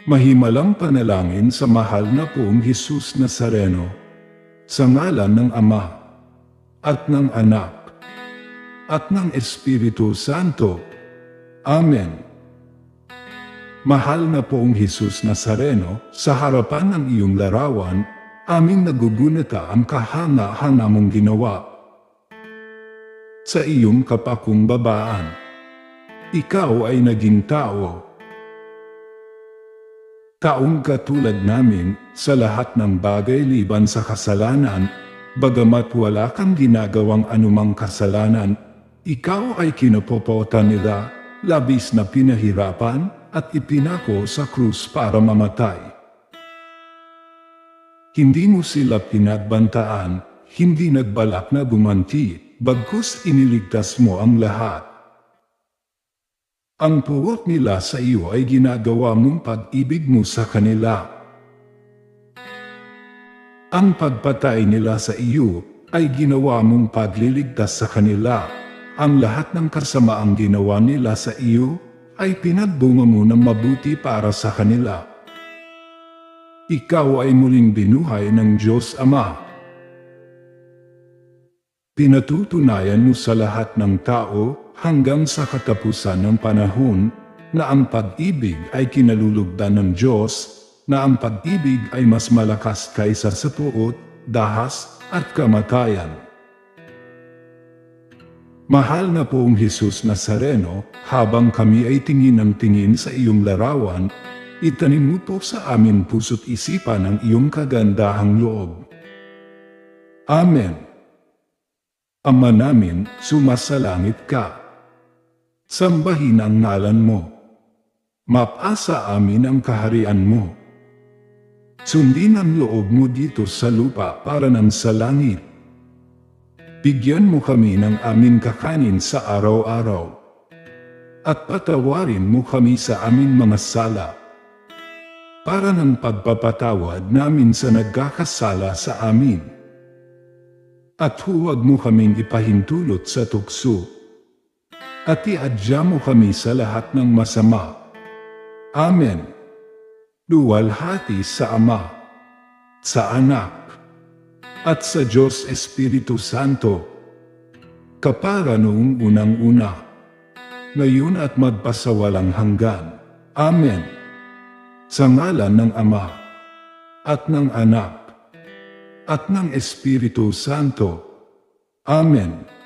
Mahimalang panalangin sa mahal na Poong Jesus Nazareno, sa ngalan ng Ama, at ng Anak, at ng Espiritu Santo. Amen. Mahal na Poong Jesus Nazareno, sa harapan ng iyong larawan, aming nagugunita ang kahanga-hanga mong ginawa. Sa iyong kapakumbabaan, ikaw ay naging tao. Taong katulad namin sa lahat ng bagay liban sa kasalanan, bagamat wala kang ginagawang anumang kasalanan, ikaw ay kinapopota nila, labis na pinahirapan at ipinako sa krus para mamatay. Hindi mo sila pinagbantaan, hindi nagbalak na gumanti, bagkus iniligtas mo ang lahat. Ang puwot nila sa iyo ay ginagawa mong pag-ibig mo sa kanila. Ang pagpatay nila sa iyo ay ginawa mong pagliligtas sa kanila. Ang lahat ng kasamaang ginawa nila sa iyo ay pinagbunga mo ng mabuti para sa kanila. Ikaw ay muling binuhay ng Diyos Ama. Pinatutunayan mo sa lahat ng tao hanggang sa katapusan ng panahon na ang pag-ibig ay kinalulugdan ng Diyos, na ang pag-ibig ay mas malakas kaysa sa puot, dahas, at kamatayan. Mahal na Poong Jesus Nazareno, habang kami ay tingin ng tingin sa iyong larawan, itanim mo po sa amin puso't isipan ang iyong kagandahang loob. Amen. Ama namin, sumasalangit ka. Sambahin ang ngalan mo. Mapasa amin ang kaharian mo. Sundin ang loob mo dito sa lupa para nang sa langit. Bigyan mo kami ng aming kakanin sa araw-araw. At patawarin mo kami sa aming mga sala. Para ng pagpapatawad namin sa nagkakasala sa amin. At huwag mo kaming ipahintulot sa tukso. At iadya mo kami sa lahat ng masama. Amen. Luwalhati sa Ama, sa Anak, at sa Diyos Espiritu Santo, kapara noong unang-una, ngayon at magpasawalang hanggan. Amen. Sa ngalan ng Ama, at ng Anak, at ng Espiritu Santo. Amen.